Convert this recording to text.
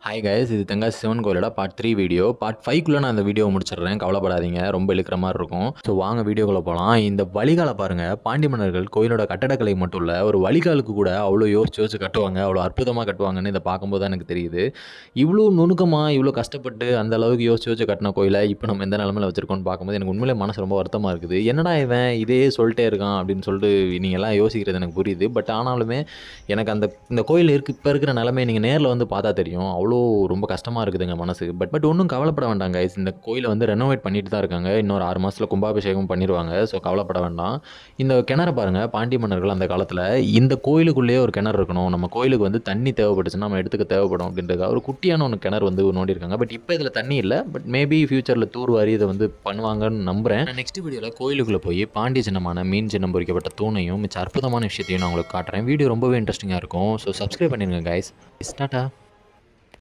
Hi guys, இது தென்காசி சிவன் கோயிலோட part 3 video. Part 5க்குள்ளே நான் இந்த வீடியோவை முடிச்சிடுறேன், கவலைப்படாதீங்க. ரொம்ப இழுக்கிற மாதிரி இருக்கும். ஸோ வாங்க வீடியோக்குள்ளே போகலாம். இந்த வழிகாலை பாருங்கள். பாண்டி மன்னர்கள் கோயிலோட கட்டடக்கலை மட்டும் இல்லை, ஒரு வழிகாலுக்கு கூட அவ்வளோ யோசிச்சு கட்டுவாங்க, அவ்வளோ அற்புதமாக கட்டுவாங்கன்னு இதை பார்க்கும்போது தான் எனக்கு தெரியுது. இவ்வளோ நுணுக்கமாக, இவ்வளோ கஷ்டப்பட்டு அந்த அளவுக்கு யோசிச்சு கட்டின கோயிலை இப்போ நம்ம எந்த நிலமையில வச்சுருக்கோம்னு பார்க்கும்போது எனக்கு உண்மையிலே மனசு ரொம்ப வருத்தமாக இருக்குது. என்னடா இவன் இதே சொல்லிட்டே இருக்கான் அப்படின்னு சொல்லிட்டு நீங்கள் எல்லாம் யோசிக்கிறது எனக்கு புரியுது. பட் ஆனாலுமே எனக்கு இந்த கோயில் இப்போ இருக்கிற நிலைமை நீங்கள் நேரில் வந்து பார்த்தா தெரியும். அவ்வளோ ரொம்ப கஷ்டமாக இருக்குதுங்க மனசு. பட் ஒன்றும் கவலைப்பட வேண்டாம் கைஸ். இந்த கோயிலை வந்து ரெனோவேட் பண்ணிட்டு தான் இருக்காங்க. இன்னொரு 6 மாதத்தில் கும்பாபிஷேகம் பண்ணிடுவாங்க. ஸோ கவலைப்பட வேண்டாம். இந்த கிணறு பாருங்கள், பாண்டி மன்னர்கள் அந்த காலத்தில் இந்த கோயிலுக்குள்ளேயே ஒரு கிணறு இருக்கணும், நம்ம கோயிலுக்கு வந்து தண்ணி தேவைப்பட்டுச்சுன்னா நம்ம எடுத்துக்க தேவைப்படும் அப்படின்றதுக்காக ஒரு குட்டியான ஒன்று கிணறு வந்து நோண்டியிருக்காங்க. பட் இப்போ இதில் தண்ணி இல்லை. பட் மேபி ஃபியூச்சரில் தூர்வாரி இதை வந்து பண்ணுவாங்கன்னு நம்புகிறேன். நெக்ஸ்ட் வீடியோவில் கோயிலுக்குள்ளே போய் பாண்டிய சின்னமான மீன் சின்னம் பொறிக்கப்பட்ட தூணையும் மிச்ச அற்புதமான விஷயத்தையும் நான் உங்களுக்கு காட்டுறேன். வீடியோ ரொம்பவே இன்ட்ரெஸ்டிங்காக இருக்கும். ஸோ சப்ஸ்கிரைப் பண்ணிடுங்க கைஸ். டாடா.